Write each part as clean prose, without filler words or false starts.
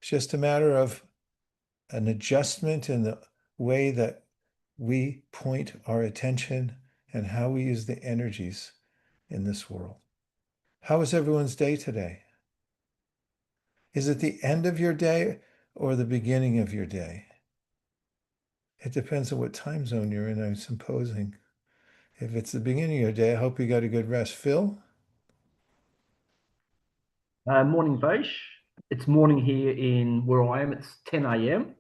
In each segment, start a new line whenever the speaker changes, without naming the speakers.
It's just a matter of an adjustment in the way that we point our attention and how we use the energies in this world. How was everyone's day today? Is it the end of your day or the beginning of your day? It depends on what time zone you're in, I'm supposing. If it's the beginning of your day, I hope you got a good rest. Phil?
Morning, Vaish. It's morning here in where I am. It's 10 a.m.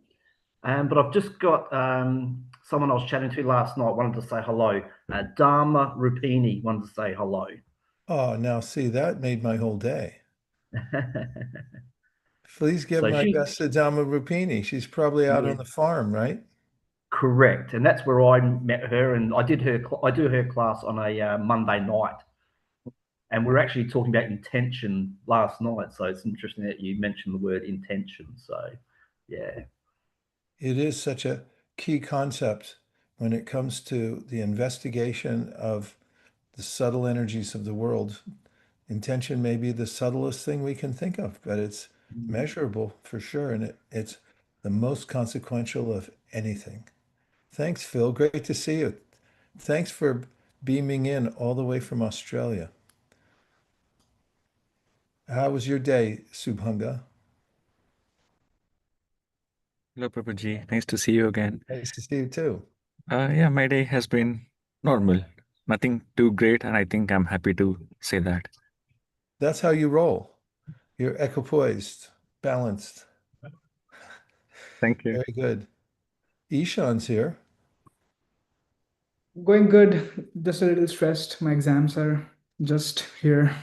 But I've just got someone I was chatting to last night wanted to say hello. Dharma Rupini wanted to say hello.
Oh, now see, that made my whole day. Please give
So
my
she's
best to Dama Rupini. She's probably out
yeah,
on the farm, right?
correct, and that's where I met her. And I do her class on a Monday night, and we're actually talking about intention last night. So it's interesting that you mentioned the word intention. So yeah.
It is such a key concept when it comes to the investigation of the subtle energies of the world. Intention may be the subtlest thing we can think of, but it's measurable for sure, and it's the most consequential of anything. Thanks, Phil. Great to see you. Thanks for beaming in all the way from Australia. How was your day, Subhanga?
Hello, Prabhuji. Nice to see you again.
Nice to see you too.
Yeah, my day has been normal. Nothing too great, and I think I'm happy to say that.
That's how you roll. You're equipoised, balanced.
Thank you.
Very good. Ishan's here.
Going good, just a little stressed. My exams are just here
Well,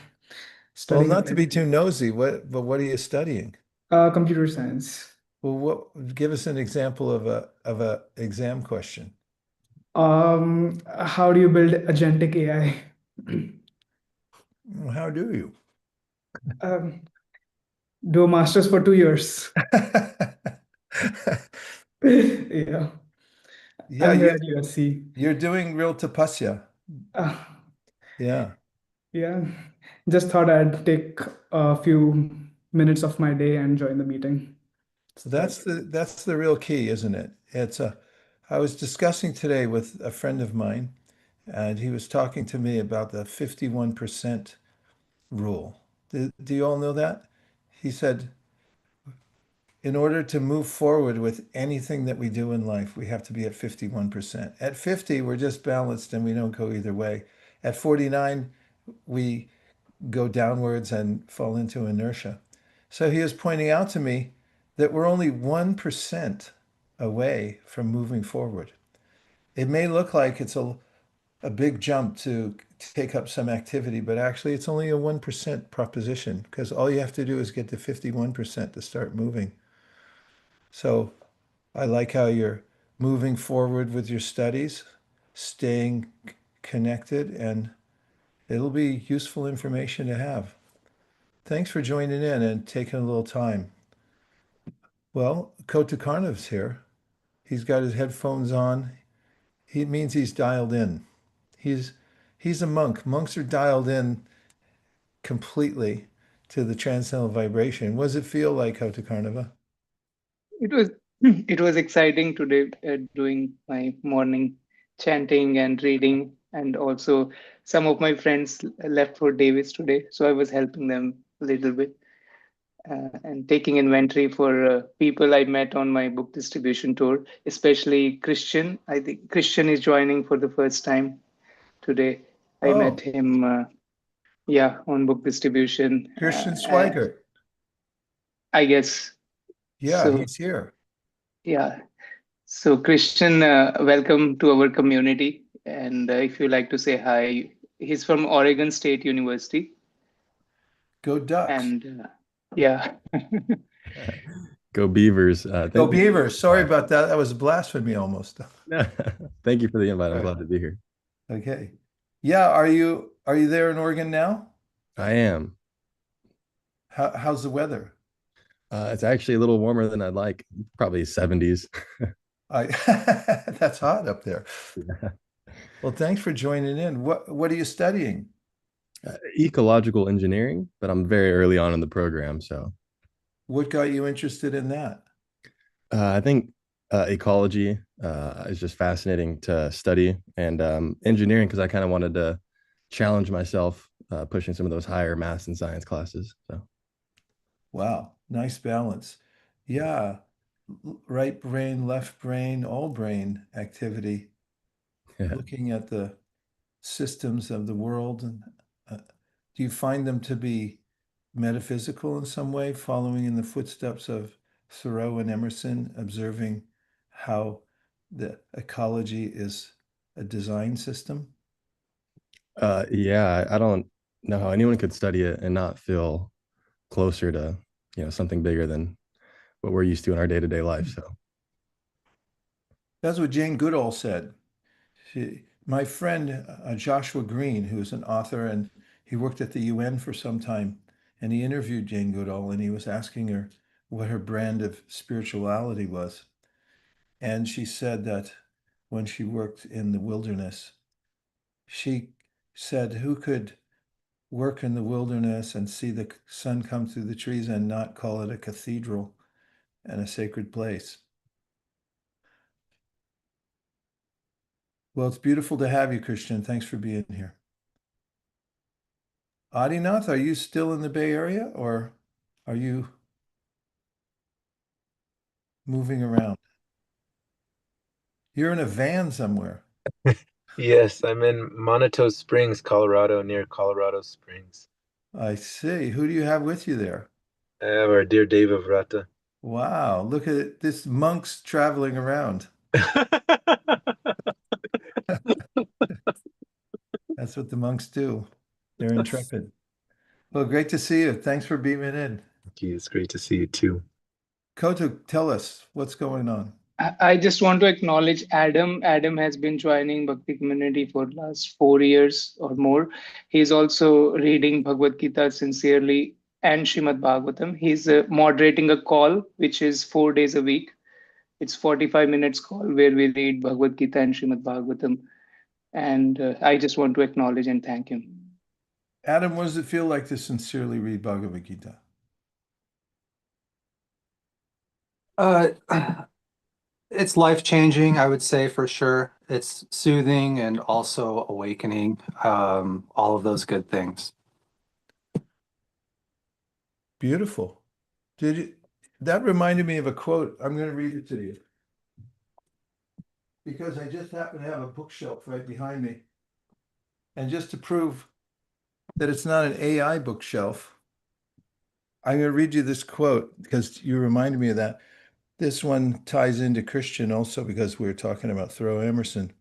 studying
not to be too nosy, but what are you studying?
computer science.
Well, give us an example of a exam question.
How do you build agentic AI?
Well, how do you?
Um, do a master's for 2 years. Yeah,
Yeah,
I'm here at USC.
you're doing real tapasya.
Uh,
Yeah.
yeah, just thought I'd take a few minutes of my day and join the meeting.
So that's the real key, isn't it? I was discussing today with a friend of mine, and he was talking to me about the 51% rule. Do you all know that? He said, in order to move forward with anything that we do in life, we have to be at 51%. At 50, we're just balanced and we don't go either way. At 49, we go downwards and fall into inertia. So he was pointing out to me that we're only 1% away from moving forward. It may look like it's a big jump to take up some activity, but actually it's only a 1% proposition because all you have to do is get to 51% to start moving. So I like how you're moving forward with your studies, staying connected, and it'll be useful information to have. Thanks for joining in and taking a little time. Well, Kota Karnav's here. He's got his headphones on. It means he's dialed in. He's he's a monk. Monks are dialed in completely to the transcendental vibration. What does it feel like, Kota Karnava?
It was it was exciting today doing my morning chanting and reading, and also some of my friends left for Davis today, so I was helping them a little bit and taking inventory for people I met on my book distribution tour, especially Christian. I think Christian is joining for the first time today. I met
Oh,
him, yeah, on book distribution.
Christian Swigert.
I guess
Yeah,
so.
he's here.
Yeah. So, Christian, welcome to our community. And if you like to say hi, he's from Oregon State University.
Go Ducks.
And yeah,
Go Beavers.
Go
Thank you.
Beavers. Sorry about that. That was blasphemy almost.
Thank you for the invite. I'm glad to be here.
Okay. Yeah, are you there in Oregon now?
I am.
How's the weather?
It's actually a little warmer than I'd like, probably 70s.
I That's hot up there.
Yeah.
Well, thanks for joining in. What are you studying?
Ecological engineering, but I'm very early on in the program. So
What got you interested in that?
I think ecology is just fascinating to study, and engineering because I kind of wanted to challenge myself, pushing some of those higher math and science classes. So
Wow, nice balance. Yeah, right brain, left brain, all brain activity,
yeah.
looking at the systems of the world. And do you find them to be metaphysical in some way, following in the footsteps of Thoreau and Emerson, observing how the ecology is a design system?
Yeah, I don't know how anyone could study it and not feel closer to, something bigger than what we're used to in our day-to-day life. So
That's what Jane Goodall said. My friend Joshua Green, who is an author and he worked at the UN for some time, and he interviewed Jane Goodall and he was asking her what her brand of spirituality was. And she said that when she worked in the wilderness, she said, who could work in the wilderness and see the sun come through the trees and not call it a cathedral and a sacred place? Well, it's beautiful to have you, Christian. Thanks for being here. Adinath, are you still in the Bay Area or are you moving around? You're in a van somewhere.
Yes, I'm in Manitou Springs, Colorado, near Colorado Springs.
I see. Who do you have with you there?
I have our dear Deva Vrata.
Wow, look at it. This monk's traveling around. That's what the monks do. They're intrepid. Well, great to see you. Thanks for beaming in.
Thank you. It's great to see you too.
Kotu, tell us what's going on.
I just want to acknowledge Adam. Adam has been joining Bhakti community for last 4 years or more. He's also reading Bhagavad Gita sincerely and Srimad Bhagavatam. He's moderating a call, which is 4 days a week. It's 45 minutes call where we read Bhagavad Gita and Srimad Bhagavatam. And I just want to acknowledge and thank him.
Adam, what does it feel like to sincerely read Bhagavad Gita?
Uh, it's life-changing, I would say for sure. It's soothing and also awakening, all of those good things.
Beautiful. That reminded me of a quote. I'm going to read it to you because I just happen to have a bookshelf right behind me. And just to prove that it's not an AI bookshelf, I'm going to read you this quote because you reminded me of that. This one ties into Christian also because we were talking about Thoreau Emerson.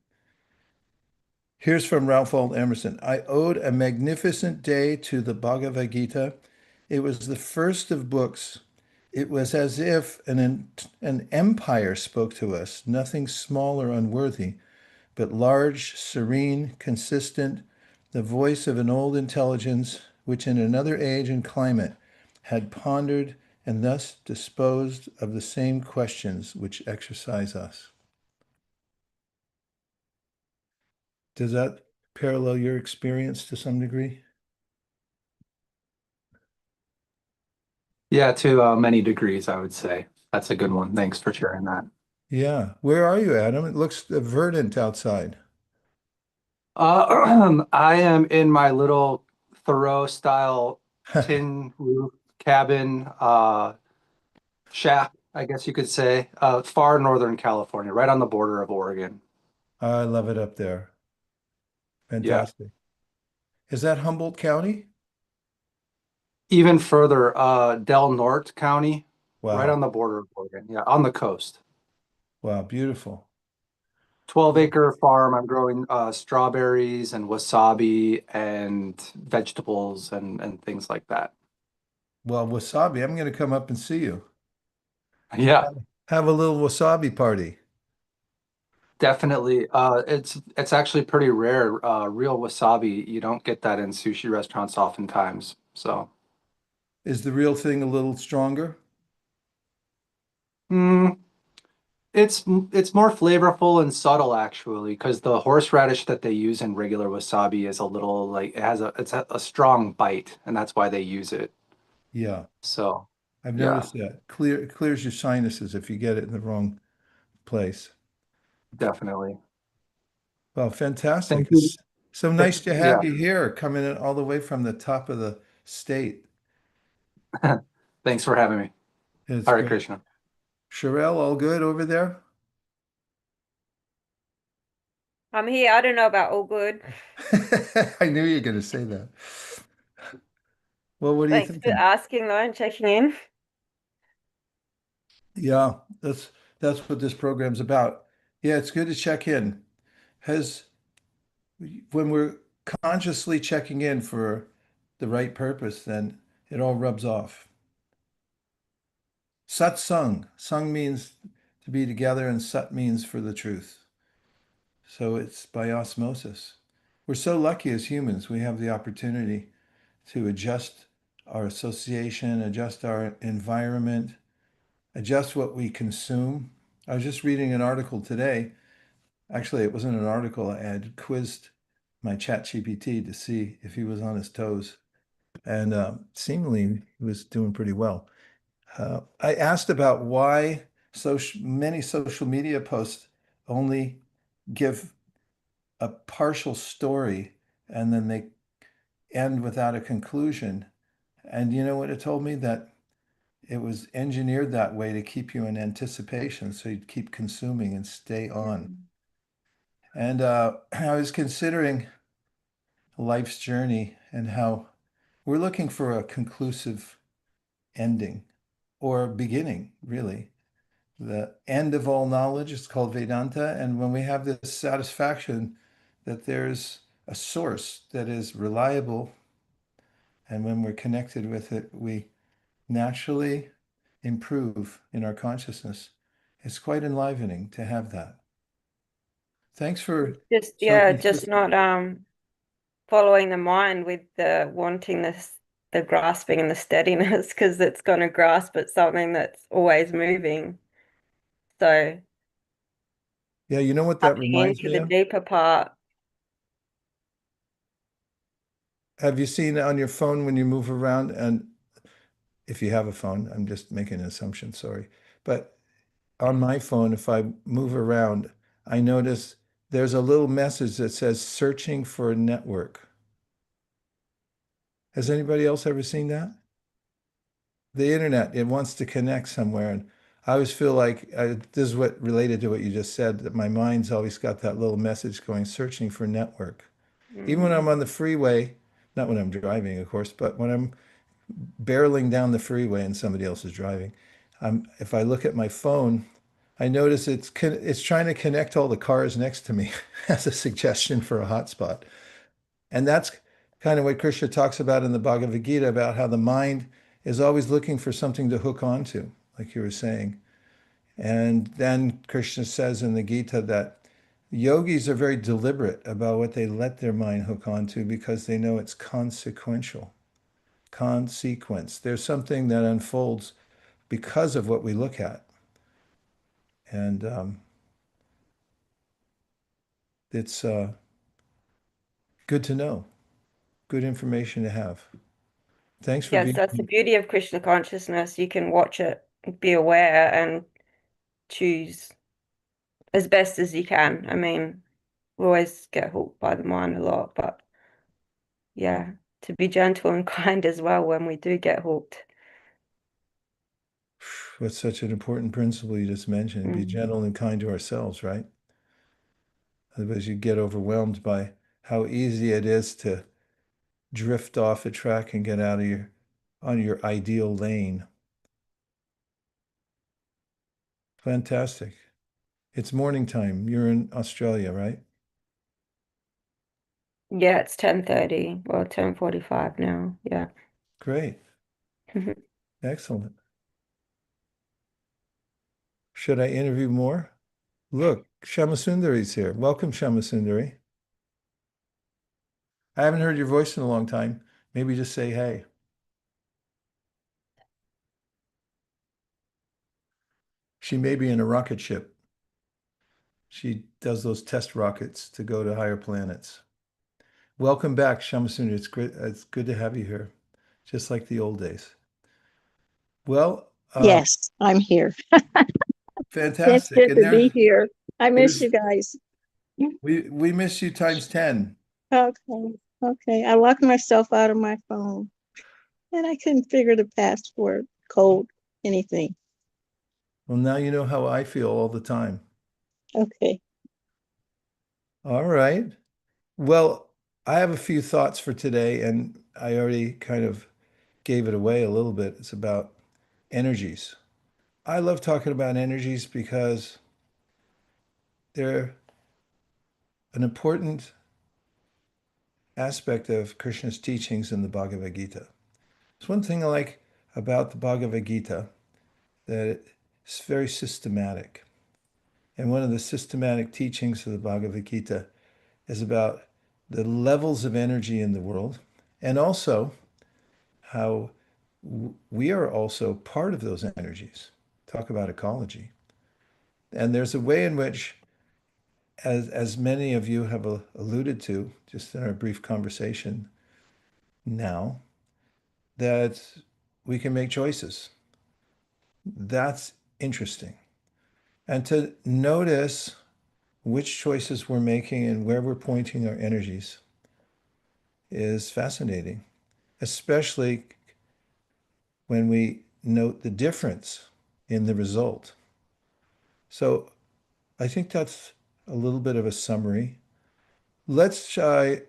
Here's from Ralph Waldo Emerson. I owed a magnificent day to the Bhagavad Gita. It was the first of books. It was as if an empire spoke to us, nothing small or unworthy, but large, serene, consistent, the voice of an old intelligence which in another age and climate had pondered and thus disposed of the same questions which exercise us. Does that parallel your experience to some degree?
Yeah, to many degrees, I would say. That's a good one. Thanks for sharing that.
Yeah. Where are you, Adam? It looks verdant outside.
I am in my little Thoreau style tin roof cabin shack, I guess you could say, far northern California, right on the border of Oregon.
I love it up there.
Yeah.
Fantastic. Is that Humboldt County?
Even further, Del Norte County, right on
Wow.
the border of Oregon. Yeah, on the coast.
Wow, beautiful.
12-acre farm. I'm growing strawberries and wasabi and vegetables and things like that.
Well, wasabi, I'm going to come up and see you.
Yeah,
Have a little wasabi party.
definitely. It's actually pretty rare. Real wasabi, you don't get that in sushi restaurants oftentimes. So,
Is the real thing a little stronger?
mm, it's more flavorful and subtle actually, because the horseradish that they use in regular wasabi is a little like it has a strong bite, and that's why they use it.
Yeah.
So
I've
Yeah,
noticed that. It clears your sinuses if you get it in the wrong place.
definitely.
Well, fantastic.
Thank you.
It's so nice to
Yeah.
have you here, coming in all the way from the top of the state.
Thanks for having me.
It's
Hare
great.
Krishna.
Sherelle, all good over there?
I'm here. I don't know about all good.
I knew you were going to say that. Well, what are you
Thanks for
thinking?
asking though and checking in.
Yeah, that's what this program's about. Yeah, it's good to check in. Has when we're consciously checking in for the right purpose, then it all rubs off. Satsang. Sung means to be together, and sat means for the truth. So it's by osmosis. We're so lucky as humans, we have the opportunity to adjust our association, adjust our environment, adjust what we consume. I was just reading an article today. Actually, it wasn't an article. I had quizzed my chat GPT to see if he was on his toes. And seemingly he was doing pretty well. I asked about why many social media posts only give a partial story and then they end without a conclusion. And you know what it told me? That it was engineered that way to keep you in anticipation, so you'd keep consuming and stay on. And I was considering life's journey and how we're looking for a conclusive ending or beginning, really. The end of all knowledge is called Vedanta. And when we have this satisfaction that there's a source that is reliable, and when we're connected with it, we naturally improve in our consciousness. It's quite enlivening to have that. Thanks for
Just
so
just
consistent.
not following the mind with the wanting this, the grasping and the steadiness, because it's going to grasp at something that's always moving. So
Yeah, you know what that
tapping
reminds
into
me
the
of?
deeper part.
Have you seen on your phone when you move around, and if you have a phone, I'm just making an assumption, sorry. But on my phone, if I move around, I notice there's a little message that says searching for a network. Has anybody else ever seen that? The internet, it wants to connect somewhere. And I always feel like this is what related to what you just said, that my mind's always got that little message going, searching for network. Even when I'm on the freeway, not when I'm driving, of course, but when I'm barreling down the freeway and somebody else is driving, if I look at my phone, I notice it's trying to connect all the cars next to me as a suggestion for a hotspot. And that's kind of what Krishna talks about in the Bhagavad Gita, about how the mind is always looking for something to hook onto, like you were saying. And then Krishna says in the Gita that yogis are very deliberate about what they let their mind hook onto because they know it's consequential. Consequence. There's something that unfolds because of what we look at. And it's good to know, good information to have. Thanks for
Yes,
being
that's the beauty of Krishna consciousness. You can watch it, be aware, and choose as best as you can. I mean, we always get hooked by the mind a lot, but yeah, to be gentle and kind as well when we do get hooked.
What's such an important principle you just mentioned. Be
Mm.
gentle and kind to ourselves, right? Otherwise, you get overwhelmed by how easy it is to drift off a track and get out of your ideal lane. Fantastic. It's morning time. You're in Australia, right?
Yeah, it's 10:30 or 10:45 now. Yeah.
Great. Excellent. Should I interview more? Look, Shamasundari's here. Welcome, Shamasundari. I haven't heard your voice in a long time. Maybe just say hey. She may be in a rocket ship. She does those test rockets to go to higher planets. Welcome back, Shamasundari. It's great. It's good to have you here, just like the old days. Well,
Yes, I'm here. It's
fantastic.
good
And
to be here. I miss
there's
you guys.
we miss you times 10.
Okay, okay. I locked myself out of my phone and I couldn't figure the password, code, anything.
Well, now you know how I feel all the time.
Okay.
All right. Well, I have a few thoughts for today, and I already kind of gave it away a little bit. It's about energies. I love talking about energies because they're an important aspect of Krishna's teachings in the Bhagavad Gita. It's one thing I like about the Bhagavad Gita, that it's very systematic. And one of the systematic teachings of the Bhagavad Gita is about the levels of energy in the world, and also how we are also part of those energies. Talk about ecology. And there's a way in which, as many of you have alluded to just in our brief conversation now, that we can make choices. That's interesting. And to notice which choices we're making and where we're pointing our energies is fascinating, especially when we note the difference in the result. So I think that's a little bit of a summary. Let's try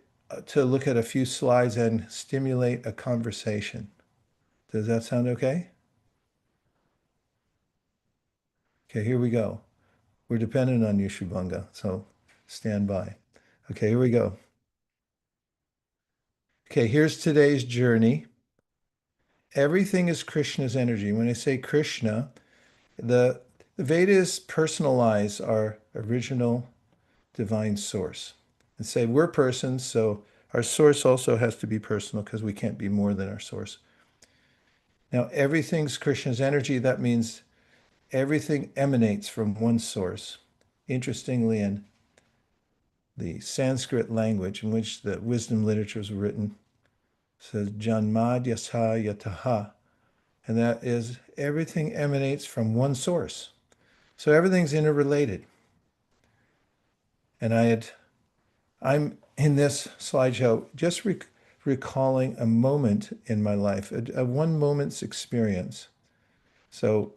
to look at a few slides and stimulate a conversation. Does that sound okay? Okay, here we go. We're dependent on you, Shubhanga, so stand by. Okay, here we go. Okay, here's today's journey. Everything is Krishna's energy. When I say Krishna, the Vedas personalize our original divine source and say we're persons, so our source also has to be personal because we can't be more than our source. Now, everything's Krishna's energy. That means everything emanates from one source. Interestingly, in the Sanskrit language in which the wisdom literatures were written, says Janmad Yasa Yataha, and that is everything emanates from one source. So everything's interrelated. And I'm in this slideshow just recalling a moment in my life, a one moment's experience. So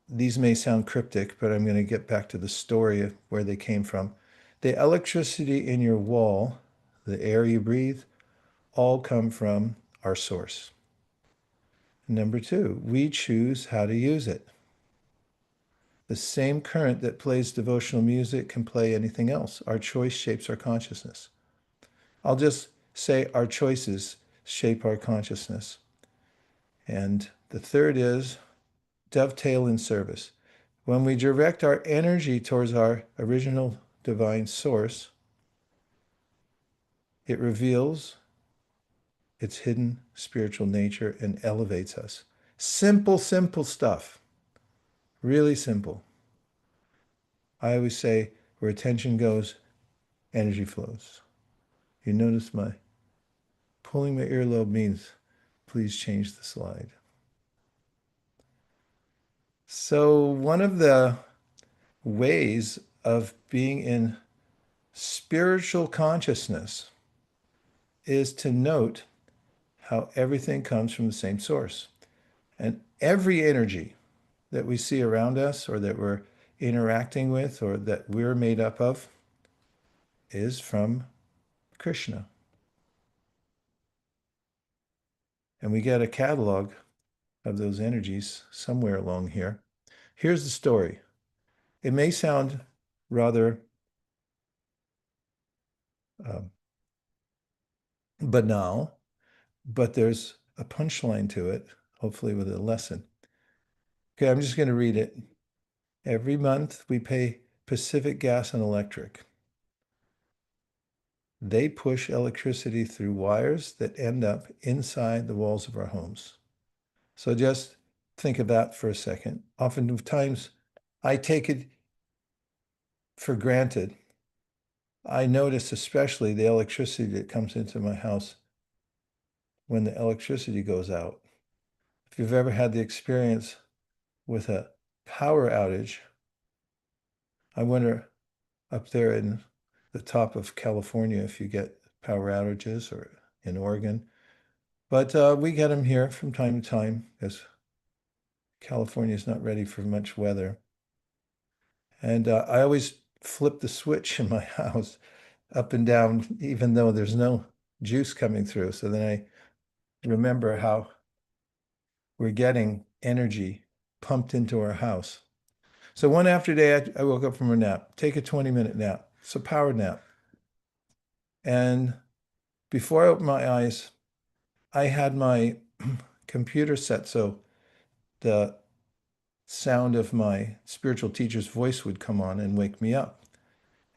these may sound cryptic, but I'm going to get back to the story of where they came from. The electricity in your wall, the air you breathe, all come from our source. Number two, we choose how to use it. The same current that plays devotional music can play anything else. Our choice shapes our consciousness. I'll just say our choices shape our consciousness. And the third is dovetail in service. When we direct our energy towards our original divine source, it reveals its hidden spiritual nature and elevates us. Simple, simple stuff. Really simple. I always say where attention goes, energy flows. You notice my pulling my earlobe means please change the slide. So one of the ways of being in spiritual consciousness is to note how everything comes from the same source. And every energy that we see around us or that we're interacting with or that we're made up of is from Krishna. And we get a catalog of those energies somewhere along here. Here's the story. It may sound rather banal, but there's a punchline to it, hopefully with a lesson. Okay, I'm just going to read it. Every month we pay Pacific Gas and Electric. They push electricity through wires that end up inside the walls of our homes. So just think of that for a second. Oftentimes I take it for granted. I notice especially the electricity that comes into my house when the electricity goes out. if you've ever had the experience with a power outage, I wonder up there in the top of California if you get power outages, or in Oregon. But we get them here from time to time because California is not ready for much weather. And I always flip the switch in my house up and down, even though there's no juice coming through. So then I remember how we're getting energy pumped into our house. So one after day, I woke up from a nap, take a 20-minute nap. It's a power nap. And before I opened my eyes, I had my computer set so the sound of my spiritual teacher's voice would come on and wake me up.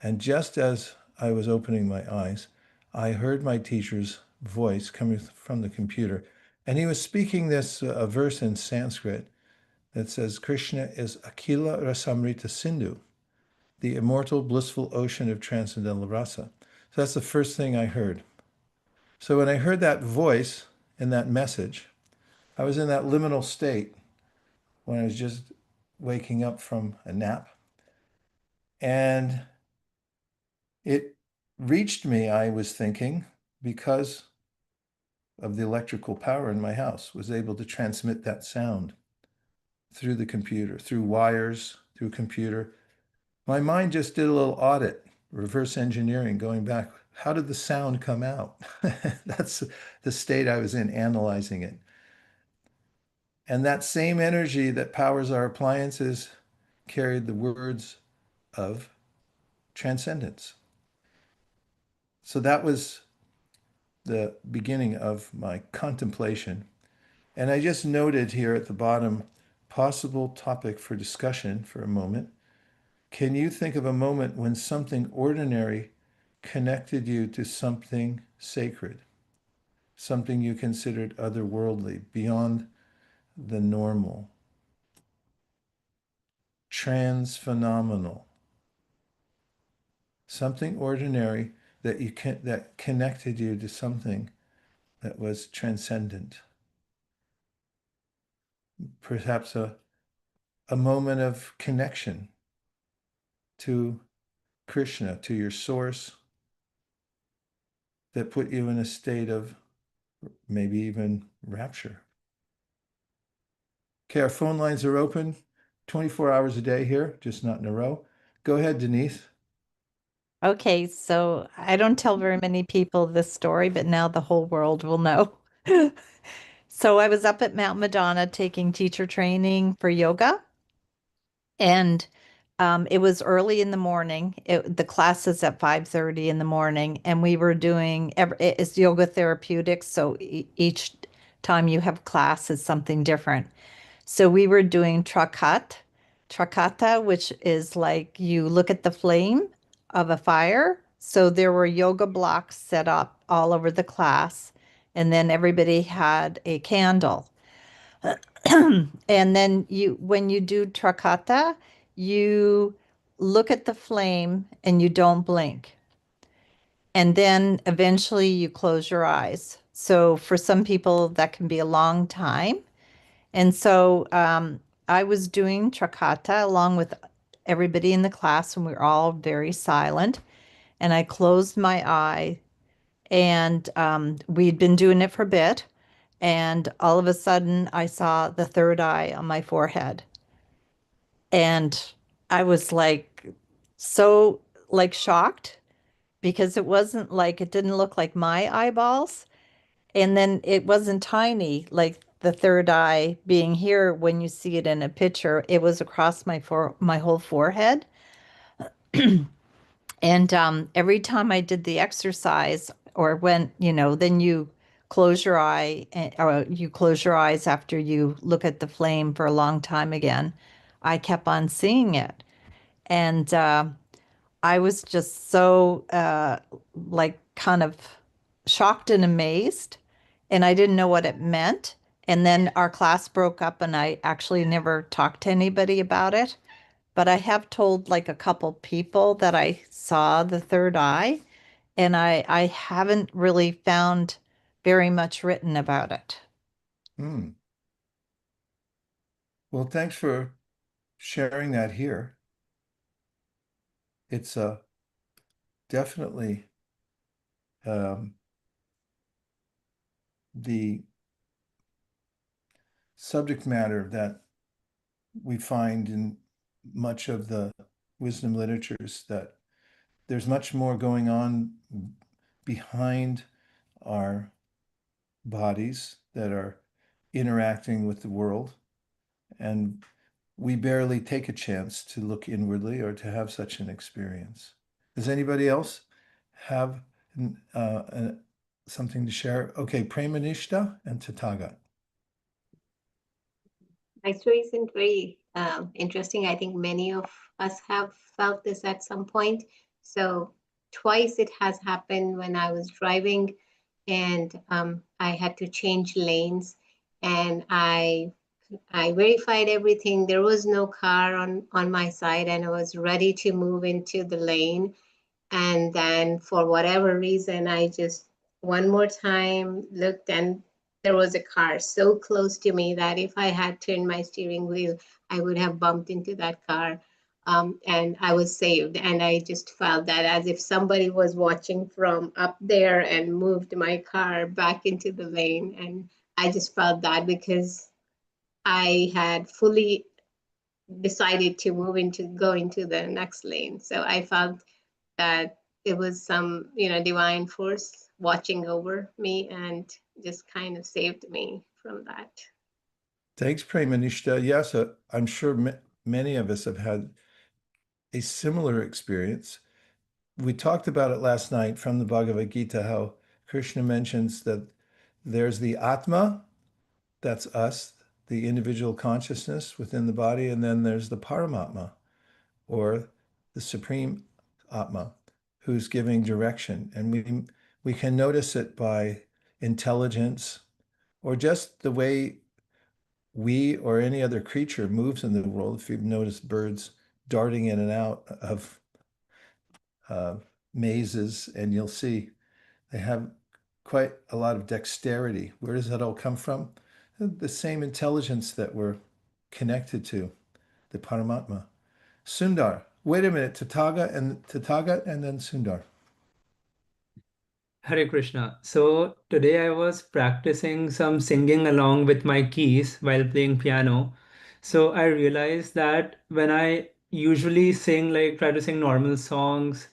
And just as I was opening my eyes, I heard my teacher's voice coming from the computer. And he was speaking this verse in Sanskrit that says, Krishna is Akila Rasamrita Sindhu, the immortal, blissful ocean of transcendental rasa. So that's the first thing I heard. So when I heard that voice in that message, I was in that liminal state when I was just waking up from a nap. And it reached me, I was thinking, because of the electrical power in my house, was able to transmit that sound through the computer, through wires, through computer. My mind just did a little audit, reverse engineering, going back. How did the sound come out? That's the state I was in, analyzing it. And that same energy that powers our appliances carried the words of transcendence. So that was the beginning of my contemplation. And I just noted here at the bottom, possible topic for discussion for a moment. Can you think of a moment when something ordinary connected you to something sacred, something you considered otherworldly, beyond the normal, transphenomenal, something ordinary that connected you to something that was transcendent? Perhaps a moment of connection to Krishna, to your source, that put you in a state of maybe even rapture. Okay, our phone lines are open 24 hours a day here, just not in a row. Go ahead, Denise.
Okay, so I don't tell very many people this story, but now the whole world will know. So I was up at Mount Madonna taking teacher training for yoga, and it was early in the morning. The class is at 5:30 in the morning, and we were doing it's yoga therapeutics, so each time you have class is something different. So we were doing trakata, which is like you look at the flame of a fire. So there were yoga blocks set up all over the class, and then everybody had a candle. And then when you do trakata, you look at the flame and you don't blink. And then eventually you close your eyes. So for some people, that can be a long time. And so I was doing Trakata along with everybody in the class, and we were all very silent. And I closed my eye, and we'd been doing it for a bit. And all of a sudden, I saw the third eye on my forehead. And I was like so like shocked because it didn't look like my eyeballs. And then it wasn't tiny, like the third eye being here when you see it in a picture. It was across my whole forehead. And every time I did the exercise, or when, then you close your eye, or you close your eyes after you look at the flame for a long time again, I kept on seeing it. And I was just so like kind of shocked and amazed, and I didn't know what it meant. And then our class broke up, and I actually never talked to anybody about it. But I have told like a couple people that I saw the third eye, and I haven't really found very much written about it.
Hmm. Well, thanks for sharing that here. It's definitely the subject matter that we find in much of the wisdom literatures, that there's much more going on behind our bodies that are interacting with the world. And we barely take a chance to look inwardly or to have such an experience. Does anybody else have something to share? Okay, Premanishta and Tathagat.
My story isn't very interesting. I think many of us have felt this at some point. So twice it has happened when I was driving and I had to change lanes, and I verified everything. There was no car on my side, and I was ready to move into the lane. And then for whatever reason, I just one more time looked, and there was a car so close to me that if I had turned my steering wheel, I would have bumped into that car. And I was saved. And I just felt that as if somebody was watching from up there and moved my car back into the lane. And I just felt that because I had fully decided to go into the next lane. So I felt that it was some, divine force watching over me and just kind of saved me from that.
Thanks, Premanishta. Yes, I'm sure many of us have had a similar experience. We talked about it last night from the Bhagavad Gita, how Krishna mentions that there's the Atma, that's us, the individual consciousness within the body, and then there's the Paramatma, or the Supreme Atma, who's giving direction. And we can notice it by intelligence or just the way we or any other creature moves in the world. If you've noticed birds darting in and out of mazes, and you'll see they have quite a lot of dexterity. Where does that all come from? The same intelligence that we're connected to, the Paramatma. Sundar, wait a minute, Tathagat and then Sundar.
Hare Krishna. So today I was practicing some singing along with my keys while playing piano. So I realized that when I usually sing, like try to sing normal songs,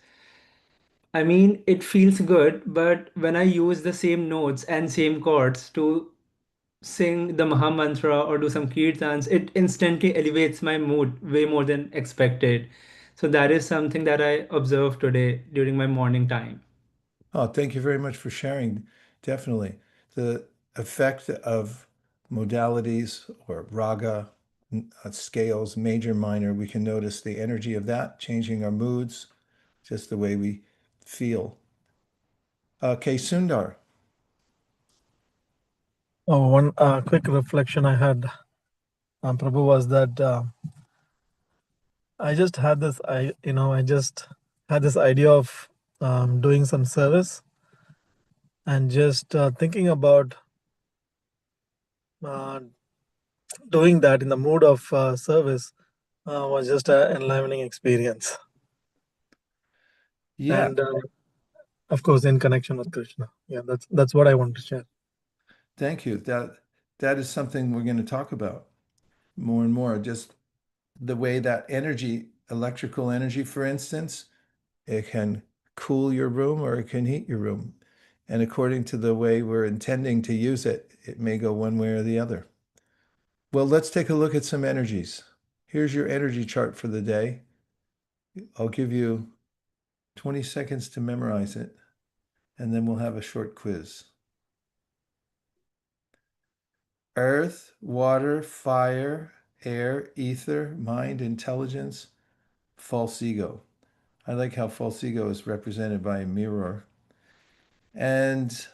I mean, it feels good, but when I use the same notes and same chords to sing the Maha Mantra or do some kirtans, it instantly elevates my mood way more than expected. So that is something that I observed today during my morning time.
Oh, thank you very much for sharing. Definitely. The effect of modalities or raga scales, major, minor, we can notice the energy of that changing our moods, just the way we feel. Okay, Sundar.
Oh, one quick reflection I had, Prabhu, was that I just had this, I just had this idea of doing some service, and just thinking about uh, doing that in the mood of service was just an enlivening experience.
Yeah.
And of course, in connection with Krishna. Yeah, that's what I want to share.
Thank you. That is something we're going to talk about more and more. Just the way that energy, electrical energy, for instance, it can cool your room or it can heat your room. And according to the way we're intending to use it, it may go one way or the other. Well, let's take a look at some energies. Here's your energy chart for the day. I'll give you 20 seconds to memorize it, and then we'll have a short quiz. Earth, water, fire, air, ether, mind, intelligence, false ego. I like how false ego is represented by a mirror. And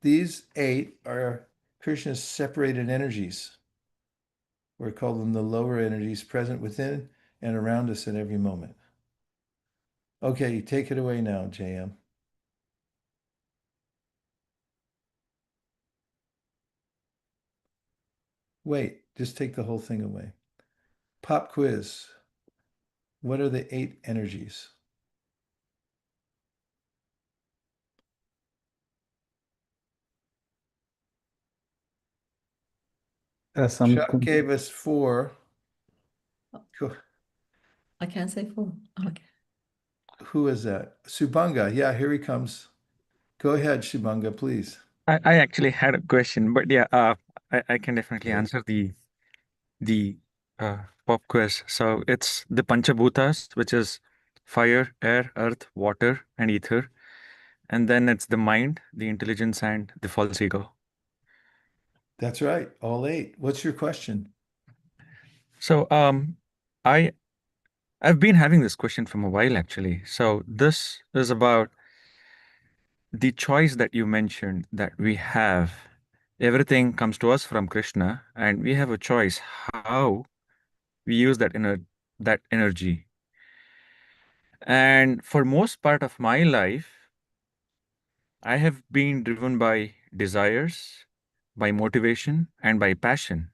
these 8 are Krishna's separated energies. We call them the lower energies present within and around us at every moment. Okay, take it away now, JM. Wait, Just take the whole thing away. Pop quiz. What are the 8 energies? Chuck gave us 4.
I can't say 4. Okay.
Who is that? Subanga. Yeah, here he comes. Go ahead, Subanga, please.
I actually had a question, but yeah, I can definitely answer the pop quiz. So it's the Panchabhutas, which is fire, air, earth, water, and ether. And then it's the mind, the intelligence, and the false ego.
That's right. All 8. What's your question?
So I've been having this question from a while actually. So this is about the choice that you mentioned that we have. Everything comes to us from Krishna, and we have a choice how we use that energy. And for most part of my life, I have been driven by desires, by motivation, and by passion.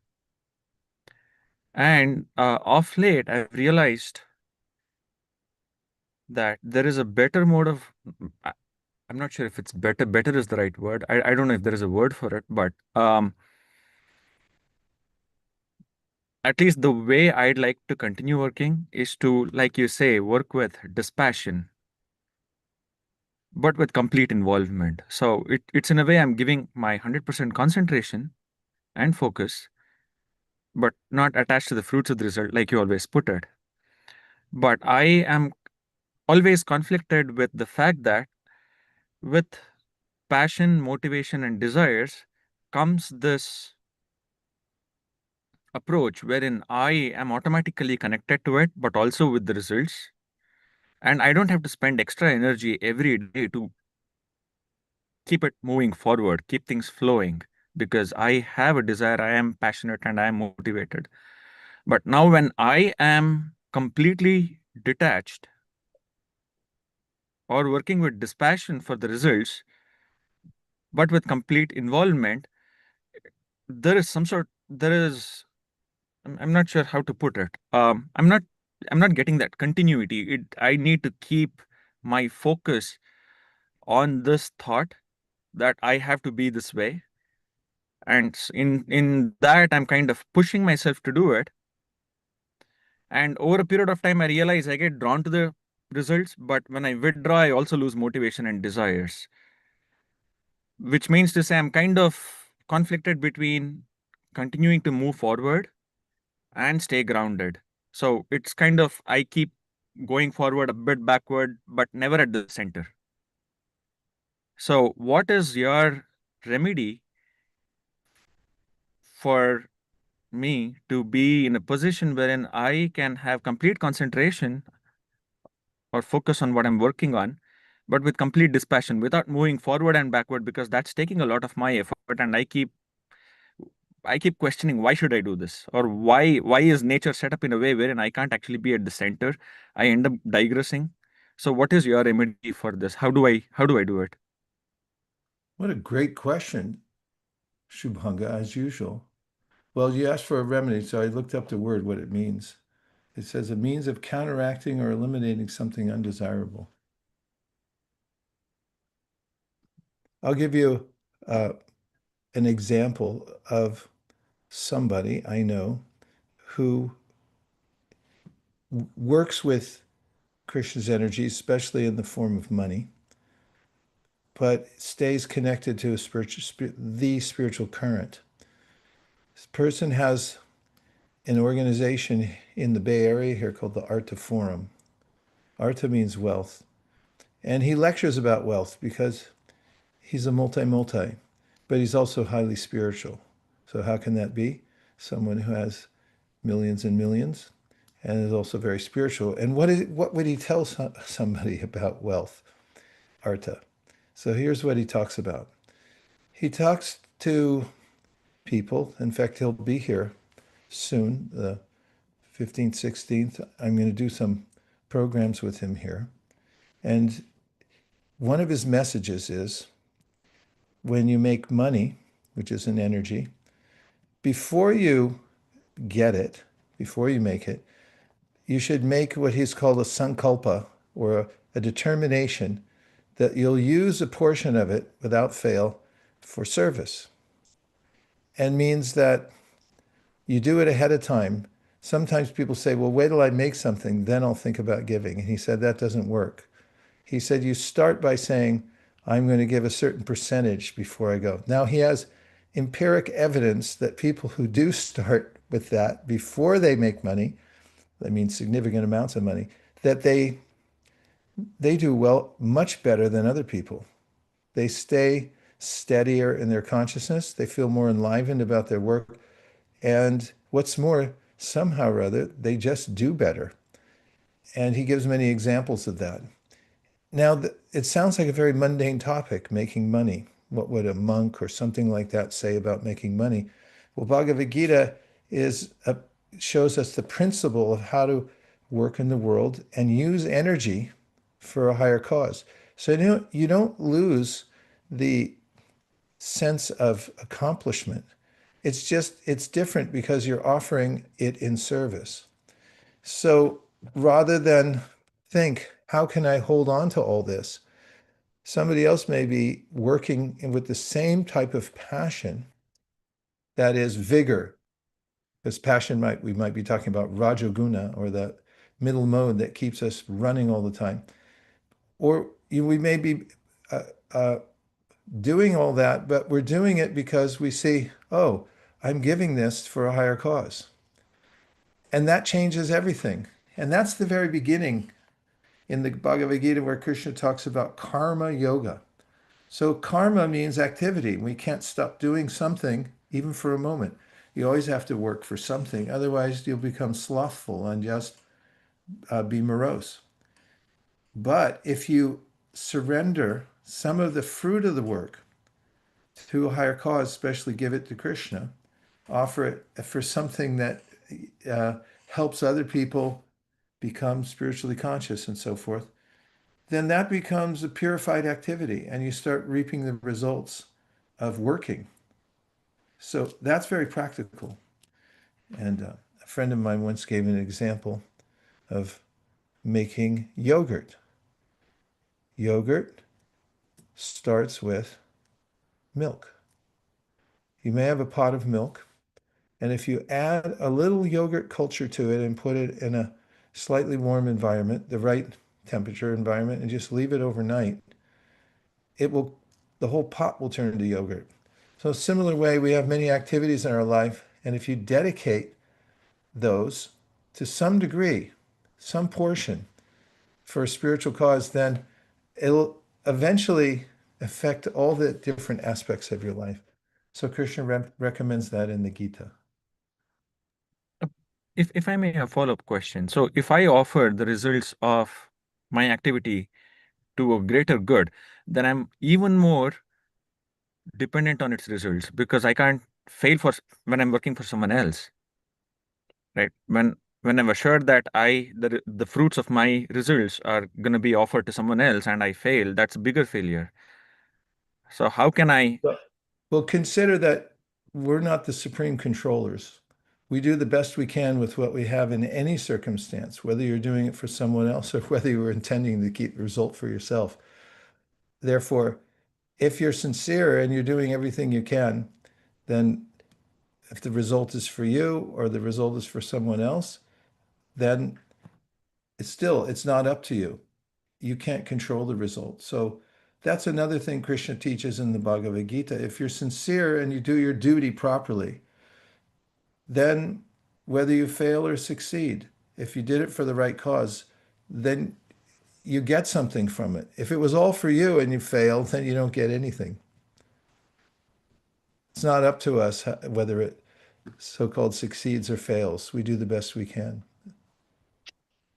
And of late, I've realized that there is a better mode of, I'm not sure if it's better. Better is the right word. I don't know if there is a word for it, but at least the way I'd like to continue working is to, like you say, work with dispassion, but with complete involvement. So it's in a way I'm giving my 100% concentration and focus, but not attached to the fruits of the result, like you always put it. But I am always conflicted with the fact that with passion, motivation, and desires comes this approach wherein I am automatically connected to it, but also with the results. And I don't have to spend extra energy every day to keep it moving forward, keep things flowing, because I have a desire, I am passionate, and I am motivated. But now, when I am completely detached or working with dispassion for the results, but with complete involvement, there is some sort, there is, I'm not sure how to put it. I'm not getting that continuity. I need to keep my focus on this thought that I have to be this way. And in that, I'm kind of pushing myself to do it. And over a period of time, I realize I get drawn to the results, but when I withdraw, I also lose motivation and desires, which means to say I'm kind of conflicted between continuing to move forward and stay grounded. So it's kind of, I keep going forward, a bit backward, but never at the center. So what is your remedy for me to be in a position wherein I can have complete concentration or focus on what I'm working on, but with complete dispassion, without moving forward and backward, because that's taking a lot of my effort, and I keep questioning, why should I do this, or why is nature set up in a way wherein I can't actually be at the center? I end up digressing. So what is your remedy for this? How do I do it?
What a great question, Shubhanga, as usual. Well, you asked for a remedy, so I looked up the word, what it means. It says a means of counteracting or eliminating something undesirable. I'll give you an example of somebody I know who works with Krishna's energy, especially in the form of money, but stays connected to the spiritual current. This person has an organization in the Bay Area here called the Artha Forum. Artha means wealth. And he lectures about wealth because he's a multi, but he's also highly spiritual. So how can that be? Someone who has millions and millions and is also very spiritual. And what would he tell somebody about wealth, Artha? So here's what he talks about. He talks to people. In fact, he'll be here soon, the 15th, 16th. I'm going to do some programs with him here. And one of his messages is when you make money, which is an energy, before you get it, before you make it, you should make what he's called a sankalpa, or a determination that you'll use a portion of it without fail for service. And means that you do it ahead of time. Sometimes people say, well, wait till I make something, then I'll think about giving. And he said, that doesn't work. He said, you start by saying, I'm going to give a certain percentage before I go. Now, he has empiric evidence that people who do start with that before they make money, that means significant amounts of money, that they do well, much better than other people. They stay steadier in their consciousness. They feel more enlivened about their work. And what's more, somehow or other, they just do better. And he gives many examples of that. Now, it sounds like a very mundane topic, making money. What would a monk or something like that say about making money? Well, Bhagavad Gita shows us the principle of how to work in the world and use energy for a higher cause. So you don't lose the sense of accomplishment. It's different because you're offering it in service. So rather than think, how can I hold on to all this? Somebody else may be working with the same type of passion, that is vigor. Because passion we might be talking about Rajoguna, or the middle mode that keeps us running all the time. Or we may be doing all that, but we're doing it because we see, oh, I'm giving this for a higher cause. And that changes everything. And that's the very beginning in the Bhagavad Gita, where Krishna talks about karma yoga. So karma means activity. We can't stop doing something even for a moment. You always have to work for something. Otherwise, you'll become slothful and just be morose. But if you surrender some of the fruit of the work to a higher cause, especially give it to Krishna, offer it for something that helps other people become spiritually conscious and so forth, then that becomes a purified activity and you start reaping the results of working. So that's very practical. And a friend of mine once gave an example of making yogurt. Yogurt starts with milk. You may have a pot of milk, and if you add a little yogurt culture to it and put it in a slightly warm environment, the right temperature environment, and just leave it overnight, the whole pot will turn to yogurt. So similar way, we have many activities in our life, and if you dedicate those to some degree, some portion for a spiritual cause, then it'll eventually affect all the different aspects of your life. So Krishna recommends that in the Gita.
If I may have a follow-up question. So if I offer the results of my activity to a greater good, then I'm even more dependent on its results, because I can't fail when I'm working for someone else, right? When I'm assured that the fruits of my results are going to be offered to someone else and I fail, that's a bigger failure. So how can I?
Well, consider that we're not the supreme controllers. We do the best we can with what we have in any circumstance, whether you're doing it for someone else or whether you were intending to keep the result for yourself. Therefore, if you're sincere and you're doing everything you can, then if the result is for you or the result is for someone else, then it's not up to you. You can't control the result. So that's another thing Krishna teaches in the Bhagavad Gita. If you're sincere and you do your duty properly, then whether you fail or succeed, if you did it for the right cause, then you get something from it. If it was all for you and you fail, then you don't get anything. It's not up to us whether it so-called succeeds or fails. We do the best we can.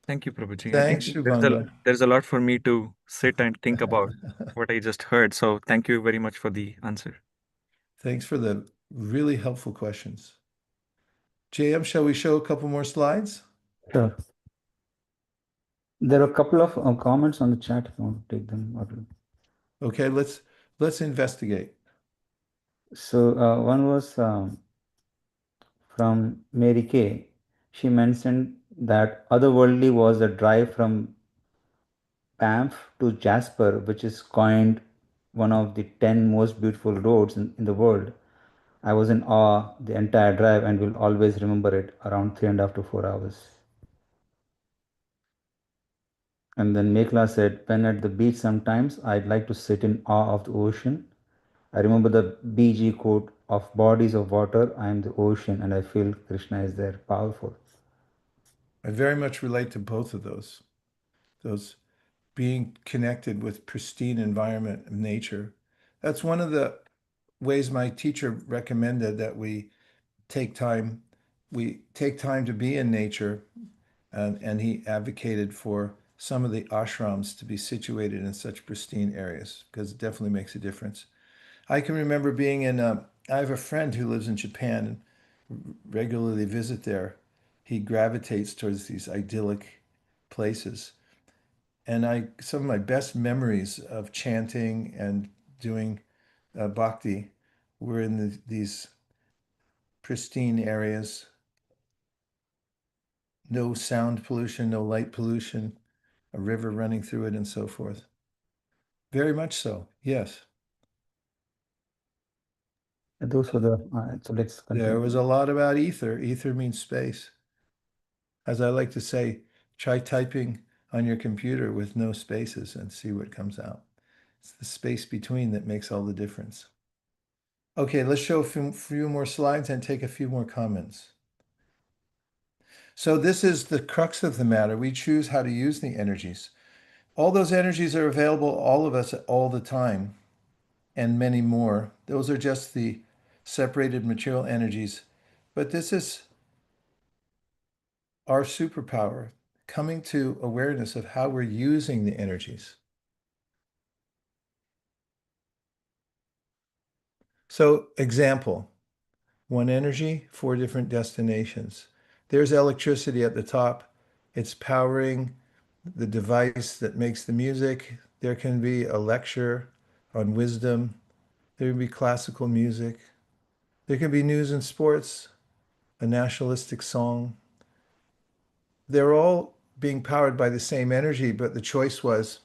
Thank you, Prabhuji.
Thanks,
I think
Shubhanga.
there's a lot for me to sit and think about what I just heard. So thank you very much for the answer.
Thanks for the really helpful questions. JM, shall we show a couple more slides?
Sure. There are a couple of comments on the chat if you want to take them.
Okay, let's investigate.
So one was from Mary Kay. She mentioned that otherworldly was a drive from Banff to Jasper, which is coined one of the 10 most beautiful roads in the world. I was in awe the entire drive and will always remember it, around 3.5 to 4 hours. And then Mekla said, when at the beach sometimes I'd like to sit in awe of the ocean. I remember the BG quote of bodies of water, I am the ocean, and I feel Krishna is there. Powerful.
I very much relate to both of those being connected with pristine environment of nature. That's one of the ways my teacher recommended that we take time to be in nature, and he advocated for some of the ashrams to be situated in such pristine areas because it definitely makes a difference. I can remember being I have a friend who lives in Japan and regularly visit there. He gravitates towards these idyllic places. And some of my best memories of chanting and doing bhakti were in these pristine areas. No sound pollution, no light pollution, a river running through it, and so forth. Very much so, yes.
Those were the, so let's continue.
There was a lot about ether. Ether means space. As I like to say, try typing on your computer with no spaces and see what comes out. It's the space between that makes all the difference. Okay, let's show a few more slides and take a few more comments. So this is the crux of the matter. We choose how to use the energies. All those energies are available, all of us, all the time, and many more. Those are just the separated material energies. But this is our superpower, coming to awareness of how we're using the energies. So, example, one energy, 4 different destinations. There's electricity at the top. It's powering the device that makes the music. There can be a lecture on wisdom. There can be classical music. There can be news and sports, a nationalistic song. They're all being powered by the same energy, but the choice was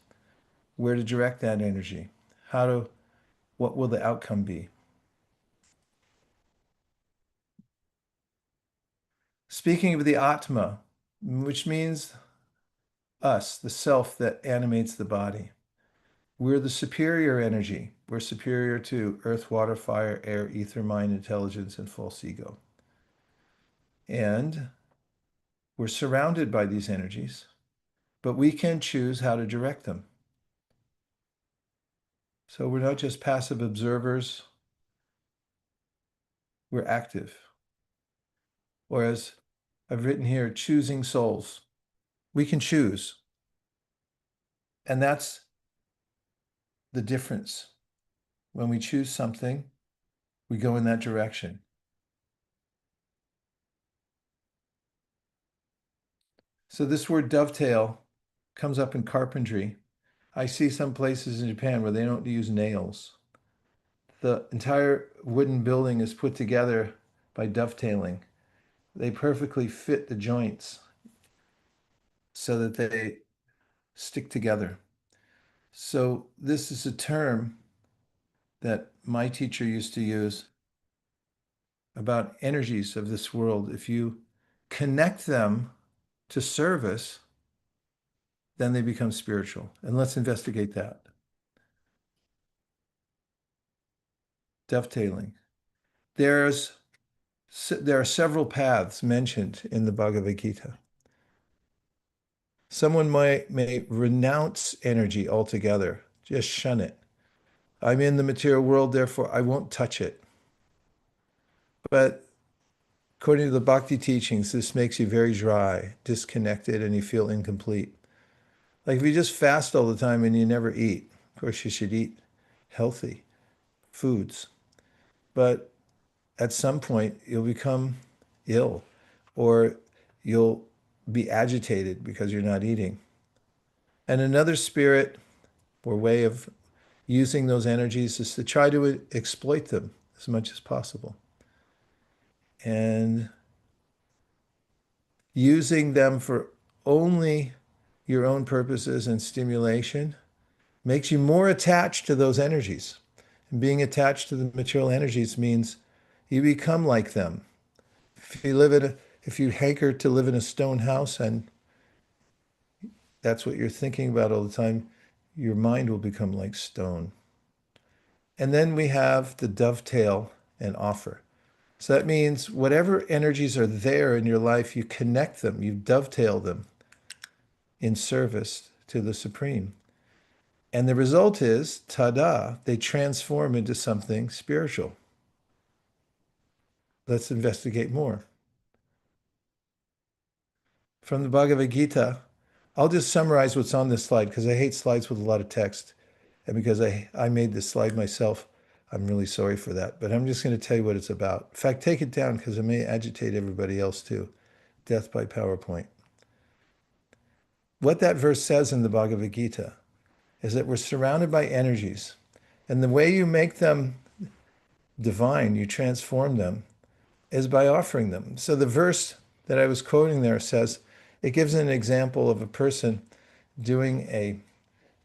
where to direct that energy. What will the outcome be? Speaking of the Atma, which means us, the self that animates the body. We're the superior energy. We're superior to earth, water, fire, air, ether, mind, intelligence, and false ego. And we're surrounded by these energies, but we can choose how to direct them. So we're not just passive observers, we're active. Or as I've written here, choosing souls. We can choose. And that's the difference. When we choose something, we go in that direction. So this word dovetail comes up in carpentry. I see some places in Japan where they don't use nails. The entire wooden building is put together by dovetailing. They perfectly fit the joints so that they stick together. So this is a term that my teacher used to use about energies of this world. If you connect them to service, then they become spiritual. And let's investigate that. Dovetailing. There are several paths mentioned in the Bhagavad Gita. Someone may renounce energy altogether, just shun it. I'm in the material world, therefore I won't touch it. But according to the Bhakti teachings, this makes you very dry, disconnected, and you feel incomplete. Like if you just fast all the time and you never eat, of course you should eat healthy foods. But at some point you'll become ill or you'll be agitated because you're not eating. And another spirit or way of using those energies is to try to exploit them as much as possible. And using them for only your own purposes and stimulation makes you more attached to those energies. And being attached to the material energies means you become like them. If you hanker to live in a stone house and that's what you're thinking about all the time, your mind will become like stone. And then we have the dovetail and offer. So that means whatever energies are there in your life, you connect them, you dovetail them in service to the Supreme. And the result is, ta-da, they transform into something spiritual. Let's investigate more. From the Bhagavad Gita, I'll just summarize what's on this slide because I hate slides with a lot of text. And because I made this slide myself, I'm really sorry for that. But I'm just going to tell you what it's about. In fact, take it down because it may agitate everybody else too. Death by PowerPoint. What that verse says in the Bhagavad Gita is that we're surrounded by energies. And the way you make them divine, you transform them, is by offering them. So the verse that I was quoting there says, it gives an example of a person doing a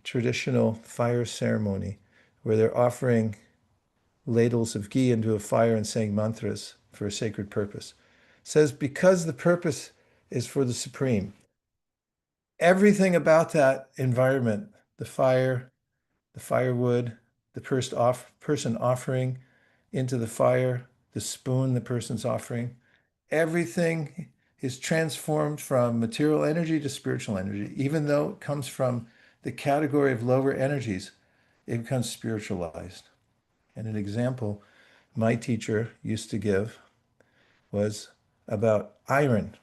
traditional fire ceremony where they're offering ladles of ghee into a fire and saying mantras for a sacred purpose. It says, because the purpose is for the Supreme, everything about that environment, the fire, the firewood, the person offering into the fire, the spoon the person's offering, everything is transformed from material energy to spiritual energy. Even though it comes from the category of lower energies, it becomes spiritualized. And an example my teacher used to give was about iron.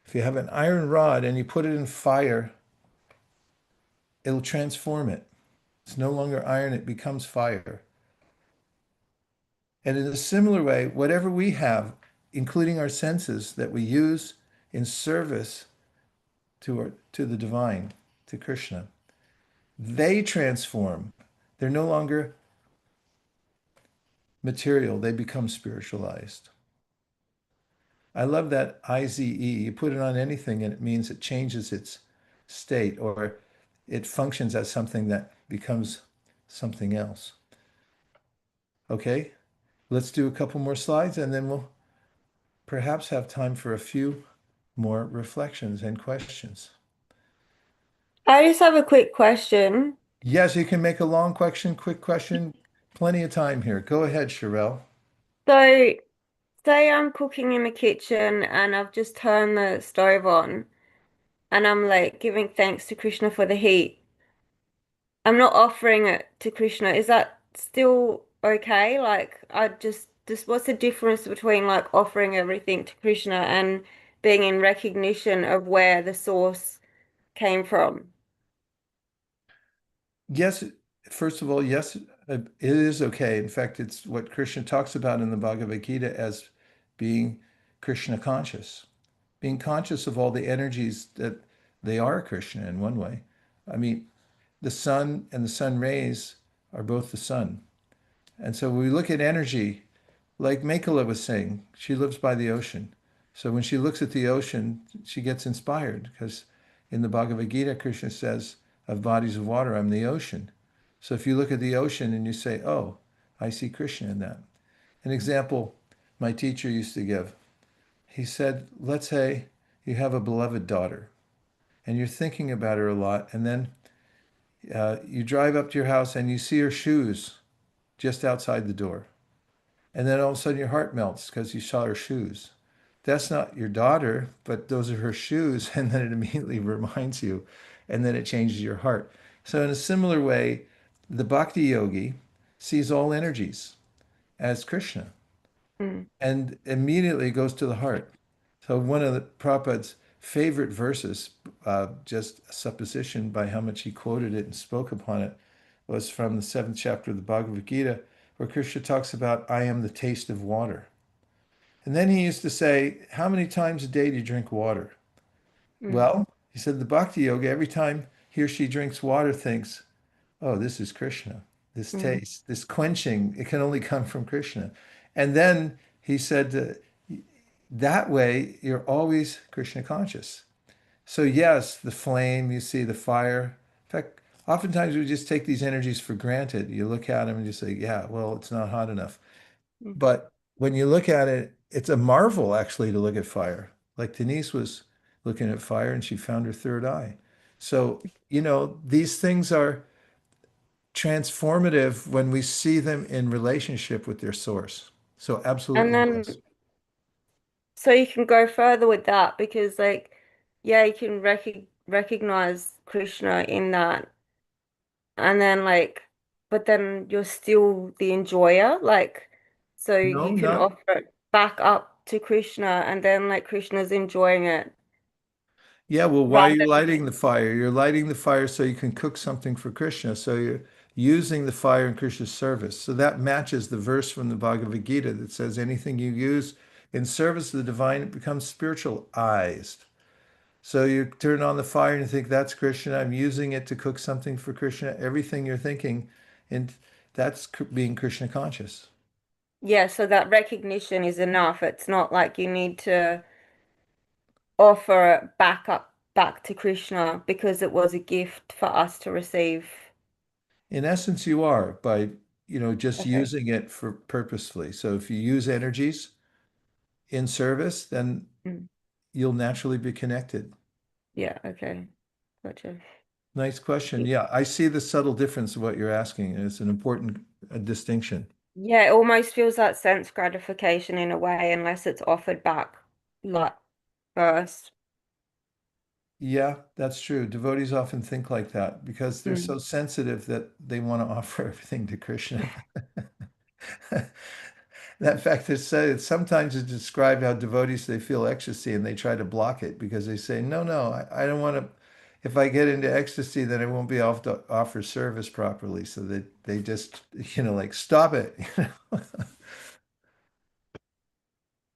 If you have an iron rod and you put it in fire, it'll transform it. It's no longer iron, it becomes fire. And in a similar way, whatever we have, including our senses that we use in service to the divine, to Krishna, they transform. They're no longer material, they become spiritualized. I love that IZE. You put it on anything and it means it changes its state or it functions as something that becomes something else. Okay, let's do a couple more slides and then we'll perhaps have time for a few more reflections and questions.
I just have a quick question.
Yes, you can make a long question, quick question. Plenty of time here. Go ahead, Sherelle.
So, say I'm cooking in the kitchen and I've just turned the stove on and I'm like giving thanks to Krishna for the heat. I'm not offering it to Krishna. Is that still okay? Like, I just what's the difference between like offering everything to Krishna and being in recognition of where the source came from?
Yes, first of all, yes, it is okay. In fact, it's what Krishna talks about in the Bhagavad Gita as being Krishna conscious, being conscious of all the energies that they are Krishna in one way. I mean, the sun and the sun rays are both the sun. And so when we look at energy, like Makela was saying, she lives by the ocean. So when she looks at the ocean, she gets inspired because in the Bhagavad Gita, Krishna says, of bodies of water, I'm the ocean. So if you look at the ocean and you say, oh, I see Krishna in that. An example my teacher used to give, he said, let's say you have a beloved daughter and you're thinking about her a lot, and then you drive up to your house and you see her shoes just outside the door. And then all of a sudden your heart melts because you saw her shoes. That's not your daughter, but those are her shoes. And then it immediately reminds you, and then it changes your heart. So in a similar way, the bhakti yogi sees all energies as Krishna and immediately goes to the heart. So one of the Prabhupada's favorite verses, just a supposition by how much he quoted it and spoke upon it, was from the 7th chapter of the Bhagavad Gita, where Krishna talks about, I am the taste of water. And then he used to say, how many times a day do you drink water? Well, he said the bhakti yoga, every time he or she drinks water, thinks, oh, this is Krishna, this taste, this quenching, it can only come from Krishna. And then he said, that way you're always Krishna conscious. So yes, the flame, you see the fire. In fact, oftentimes we just take these energies for granted. You look at them and you say, yeah, well, it's not hot enough. But when you look at it, it's a marvel actually to look at fire. Like Denise was looking at fire and she found her third eye. So, these things are transformative when we see them in relationship with their source. So
And
absolutely yes.
then, so you can go further with that because, like, yeah, you can recognize Krishna in that, and then but then you're still the enjoyer, so
No,
you can
not.
offer it back up to Krishna, and then Krishna's enjoying it
Yeah, well, why are
rather
you
than.
lighting the fire? You're lighting the fire so you can cook something for Krishna. So you're using the fire in Krishna's service. So that matches the verse from the Bhagavad Gita that says anything you use in service of the divine, it becomes spiritualized. So you turn on the fire and you think, that's Krishna. I'm using it to cook something for Krishna. Everything you're thinking, and that's being Krishna conscious.
Yeah, so that recognition is enough. It's not like you need to offer it back to Krishna because it was a gift for us to receive.
In essence, you are by, just
Okay.
using it for purposefully. So if you use energies in service, then
Mm.
you'll naturally be connected.
Yeah, okay. Gotcha.
Nice question. Yeah, I see the subtle difference of what you're asking. And it's an important distinction.
Yeah, it almost feels like sense gratification in a way, unless it's offered back like first.
Yeah, that's true. Devotees often think like that because they're so
Mm.
sensitive that they want to offer everything to Krishna. That fact is said, sometimes it's described how devotees they feel ecstasy and they try to block it because they say, no, no, I don't want to. If I get into ecstasy, then I won't be able to offer service properly. So that they just, stop it.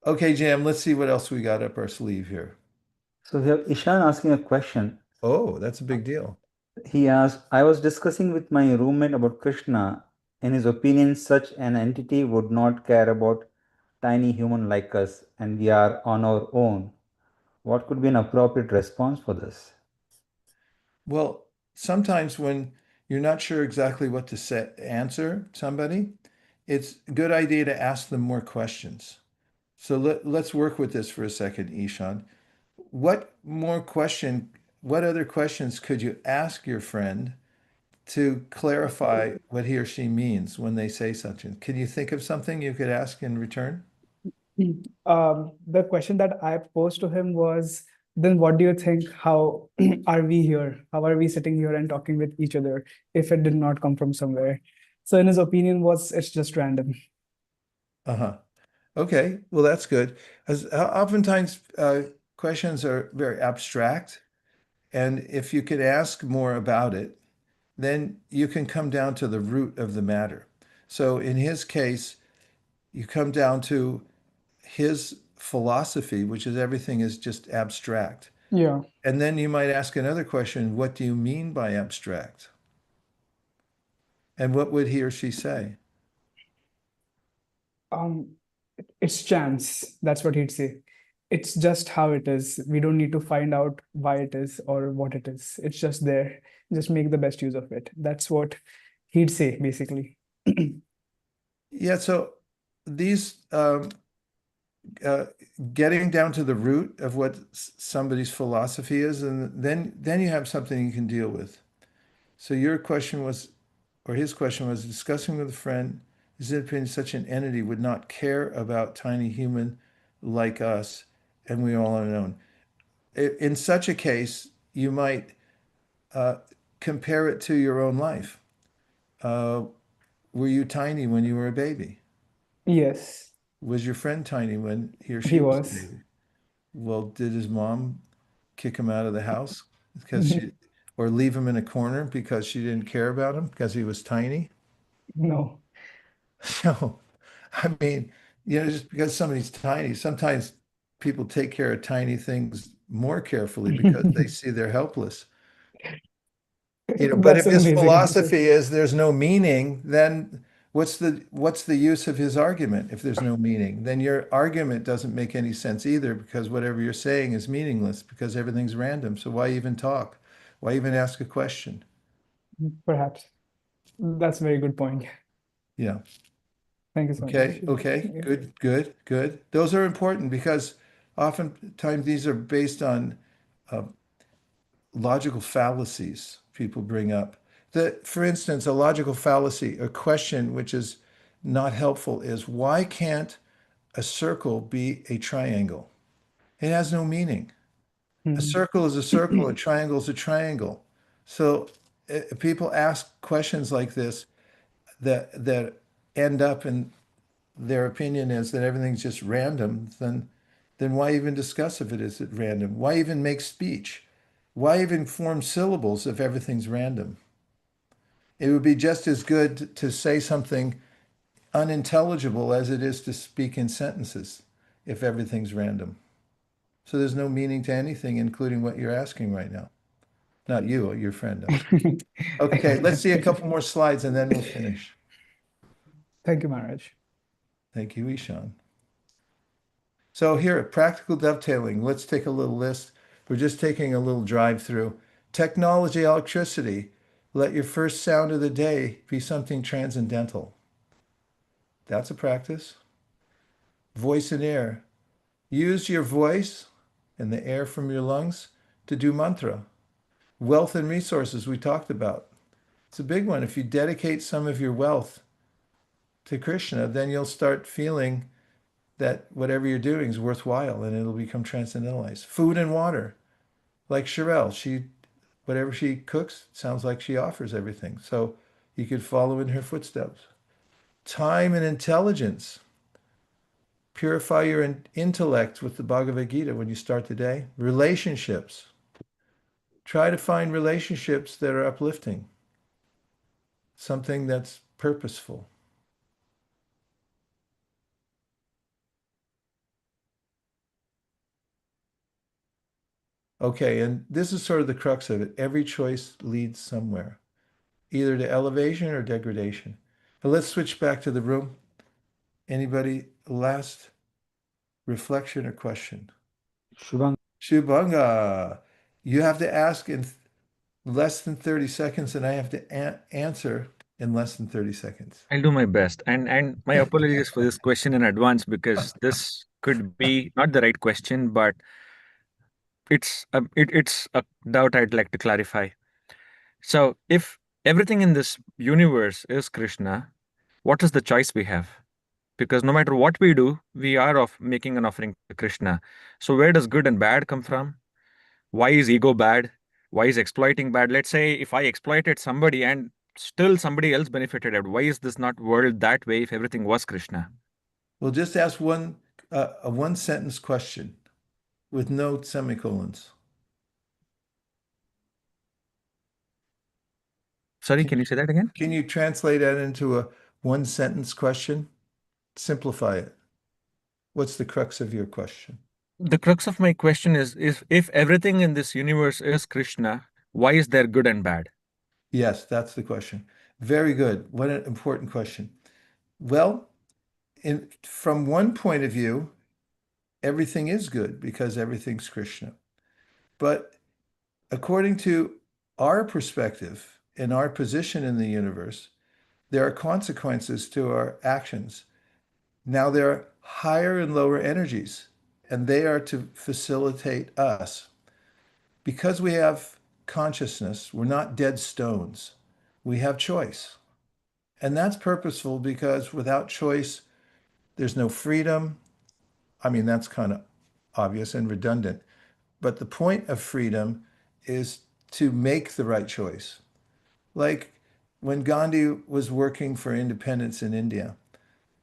Okay, Jam, let's see what else we got up our sleeve here.
So we have Ishan asking a question.
Oh, that's a big deal.
He asked, I was discussing with my roommate about Krishna. In his opinion, such an entity would not care about tiny human like us, and we are on our own. What could be an appropriate response for this?
Well, sometimes when you're not sure exactly what to answer somebody, it's a good idea to ask them more questions. So let's work with this for a second, Ishan. What other questions could you ask your friend to clarify what he or she means when they say something? Can you think of something you could ask in return?
The question that I posed to him was, then what do you think? How are we here? How are we sitting here and talking with each other if it did not come from somewhere? So in his opinion was it's just random.
Uh-huh. Okay, well, that's good. As oftentimes questions are very abstract, and if you could ask more about it, then you can come down to the root of the matter. So in his case, you come down to his philosophy, which is everything is just abstract.
Yeah.
And then you might ask another question, what do you mean by abstract? And what would he or she say?
Um, it's chance. That's what he'd say. It's just how it is. We don't need to find out why it is or what it is. It's just there. Just make the best use of it. That's what he'd say, basically.
Yeah, so these uh, getting down to the root of what somebody's philosophy is, and then you have something you can deal with. So your question was, or his question was, discussing with a friend, his opinion such an entity would not care about tiny human like us, and we all are known. In such a case, you might uh, compare it to your own life. Uh, were you tiny when you were a baby?
Yes,
Was your friend tiny when he or she
he
was a
was.
baby? Well, did his mom kick him out of the house because or leave him in a corner because she didn't care about him because he was tiny?
No.
No, I mean, just because somebody's tiny, sometimes people take care of tiny things more carefully because they see they're helpless. But
That's
if
an
his
amazing answer.
philosophy is there's no meaning, then what's the use of his argument if there's no meaning? Then your argument doesn't make any sense either, because whatever you're saying is meaningless because everything's random. So why even talk? Why even ask a question?
Perhaps. That's a very good point.
Yeah.
Thank you so
Okay.
much.
Okay.
Yeah.
Good. Those are important because oftentimes these are based on logical fallacies people bring up. For instance, a logical fallacy, a question which is not helpful is, why can't a circle be a triangle? It has no meaning. A circle is a circle, a triangle is a triangle. So people ask questions like this that end up in their opinion is that everything's just random, then why even discuss if it is at random? Why even make speech? Why even form syllables if everything's random? It would be just as good to say something unintelligible as it is to speak in sentences if everything's random. So there's no meaning to anything, including what you're asking right now. Not you, your friend. Okay, let's see a couple more slides and then we'll finish.
Thank you, Maharaj.
Thank you, Ishan. So here, practical dovetailing. Let's take a little list. We're just taking a little drive through. Technology, electricity. Let your first sound of the day be something transcendental. That's a practice. Voice and air. Use your voice and the air from your lungs to do mantra. Wealth and resources we talked about. It's a big one. If you dedicate some of your wealth to Krishna, then you'll start feeling that whatever you're doing is worthwhile and it'll become transcendentalized. Food and water. Like Sherelle, whatever she cooks, sounds like she offers everything. So you could follow in her footsteps. Time and intelligence. Purify your intellect with the Bhagavad Gita when you start the day. Relationships. Try to find relationships that are uplifting. Something that's purposeful. Okay, and this is sort of the crux of it. Every choice leads somewhere, either to elevation or degradation. But let's switch back to the room. Anybody last reflection or question?
Shubham,
Shubhanga, you have to ask in less than 30 seconds, and I have to answer in less than 30 seconds.
I'll do my best. And my apologies for this question in advance because this could be not the right question, but it's a doubt I'd like to clarify. So if everything in this universe is Krishna, what is the choice we have? Because no matter what we do, we are of making an offering to Krishna. So where does good and bad come from? Why is ego bad? Why is exploiting bad? Let's say if I exploited somebody and still somebody else benefited out, why is this not world that way if everything was Krishna?
Well, just ask a one sentence question with no semicolons.
Sorry, can you say that again?
Can you translate that into a one sentence question? Simplify it. What's the crux of your question?
The crux of my question is if everything in this universe is Krishna, why is there good and bad?
Yes, that's the question. Very good. What an important question. Well, from one point of view, everything is good because everything's Krishna. But according to our perspective and our position in the universe, there are consequences to our actions. Now, there are higher and lower energies, and they are to facilitate us. Because we have consciousness, we're not dead stones. We have choice. And that's purposeful because without choice, there's no freedom. I mean, that's kind of obvious and redundant. But the point of freedom is to make the right choice. Like when Gandhi was working for independence in India,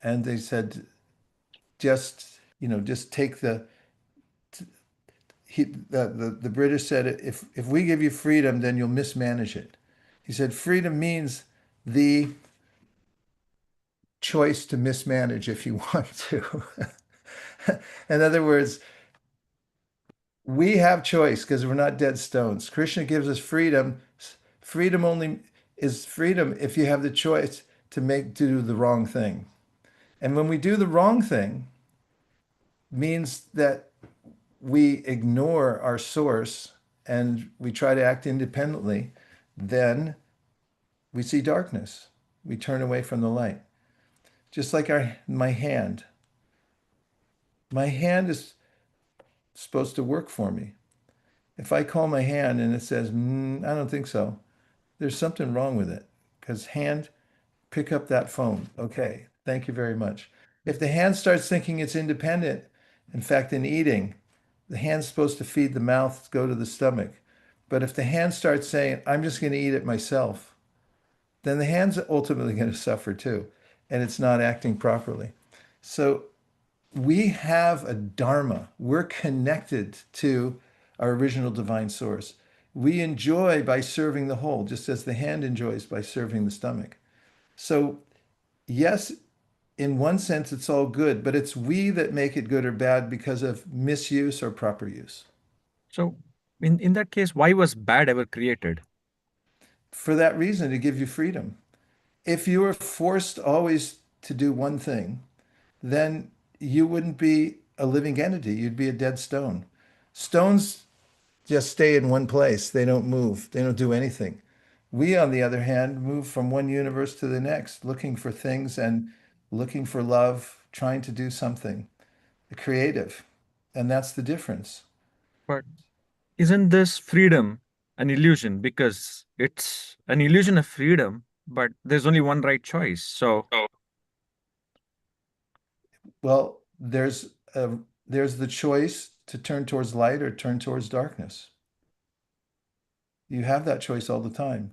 and they said, just take the British said, if we give you freedom, then you'll mismanage it. He said, freedom means the choice to mismanage if you want to. In other words, we have choice because we're not dead stones. Krishna gives us freedom. Freedom only is freedom if you have the choice to do the wrong thing. And when we do the wrong thing, means that we ignore our source and we try to act independently, then we see darkness. We turn away from the light. Just like my hand. My hand is supposed to work for me. If I call my hand and it says, I don't think so, there's something wrong with it. Because hand, pick up that phone. Okay, thank you very much. If the hand starts thinking it's independent, in fact, in eating, the hand's supposed to feed the mouth, go to the stomach. But if the hand starts saying, I'm just going to eat it myself, then the hand's ultimately going to suffer too. And it's not acting properly. So we have a dharma. We're connected to our original divine source. We enjoy by serving the whole, just as the hand enjoys by serving the stomach. So, yes, in one sense, it's all good, but it's we that make it good or bad because of misuse or proper use.
So in that case, why was bad ever created?
For that reason, to give you freedom. If you were forced always to do one thing, then you wouldn't be a living entity. You'd be a dead stone. Stones just stay in one place. They don't move. They don't do anything. We, on the other hand, move from one universe to the next, looking for things and looking for love, trying to do something creative. And that's the difference.
But isn't this freedom an illusion? Because it's an illusion of freedom, but there's only one right choice. So
Well, there's the choice to turn towards light or turn towards darkness. You have that choice all the time.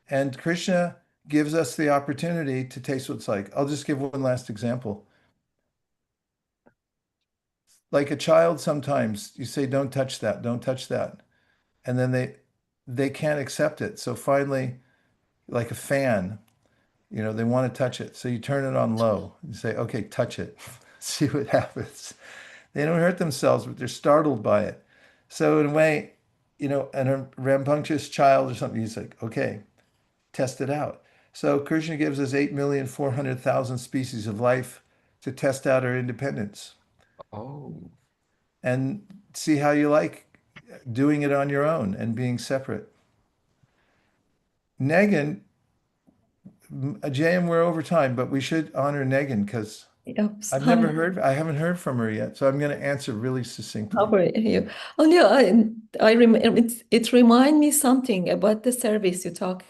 And Krishna gives us the opportunity to taste what it's like. I'll just give one last example. Like a child, sometimes you say, don't touch that, don't touch that. And then they can't accept it. So finally, like a fan, they want to touch it. So you turn it on low. You say, okay, touch it. See what happens. They don't hurt themselves, but they're startled by it. So in a way, and a rambunctious child or something, he's like, okay, test it out. So Krishna gives us 8,400,000 species of life to test out our independence
oh,
and see how you like doing it on your own and being separate. Negan, JM, we're over time, but we should honor Negan because
Yes.
I haven't heard from her yet. So I'm going to answer really succinctly.
How are you? Only I remember it remind me something about the service you talk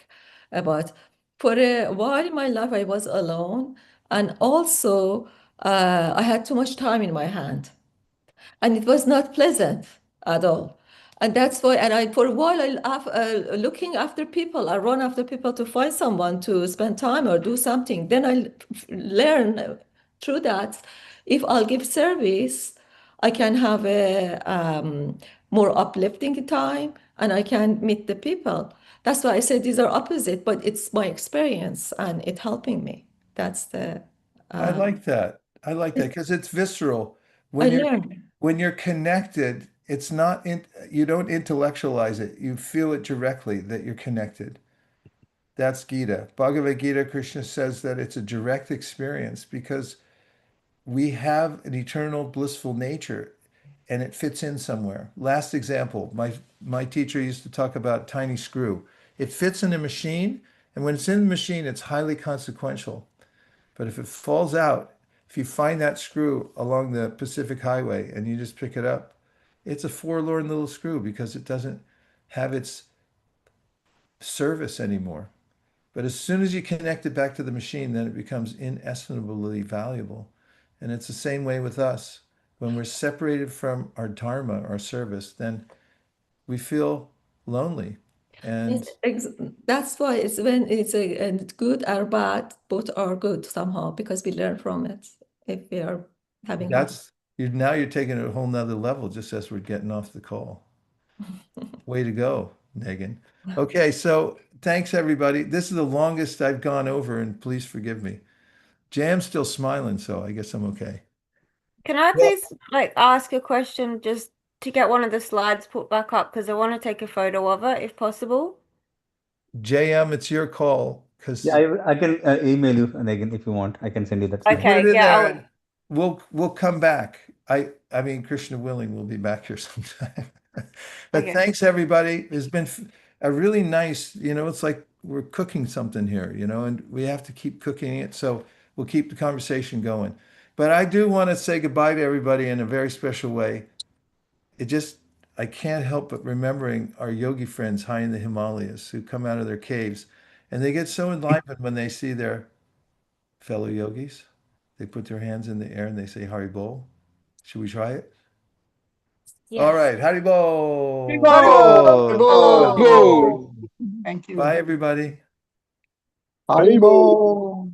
about. For a while in my life, I was alone, and also I had too much time in my hand, and it was not pleasant at all. And that's why, and I for a while looking after people, I run after people to find someone to spend time or do something. Then I learn through that if I'll give service, I can have a more uplifting time and I can meet the people. That's why I say these are opposite, but it's my experience and it helping me. That's the
I like that. I like that because it's visceral.
I
When you're
learned.
when you're connected, it's not you don't intellectualize it. You feel it directly that you're connected. That's Gita. Bhagavad Gita, Krishna says that it's a direct experience because we have an eternal blissful nature and it fits in somewhere. Last example, my teacher used to talk about tiny screw. It fits in a machine, and when it's in the machine, it's highly consequential. But if it falls out, if you find that screw along the Pacific Highway and you just pick it up, it's a forlorn little screw because it doesn't have its service anymore. But as soon as you connect it back to the machine, then it becomes inestimably valuable. And it's the same way with us. When we're separated from our dharma, our service, then we feel lonely. And
That's why it's when it's a good or bad, both are good somehow because we learn from it if we are having
now you're taking it a whole nother level just as we're getting off the call. Way to go, Megan. Okay, so thanks everybody. This is the longest I've gone over, and please forgive me. Jam's still smiling, so I guess I'm okay.
Can I please ask a question just to get one of the slides put back up because I want to take a photo of it if possible?
JM, it's your call because
Yeah, I can email you, and again, if you want, I can send you that
put
slide.
Okay,
it in
yeah,
there and we'll come back. I mean, Krishna willing, we'll be back here sometime. But
Okay.
thanks everybody. It's been a really nice, it's like we're cooking something here, and we have to keep cooking it. So we'll keep the conversation going. But I do want to say goodbye to everybody in a very special way. I can't help but remembering our yogi friends high in the Himalayas who come out of their caves and they get so enlivened when they see their fellow yogis. They put their hands in the air and they say Hari Bol. Should we try it? All
Yes.
right, Hari Bol.
Haribol!
Goal. Thank you.
Bye, everybody.
Haribo.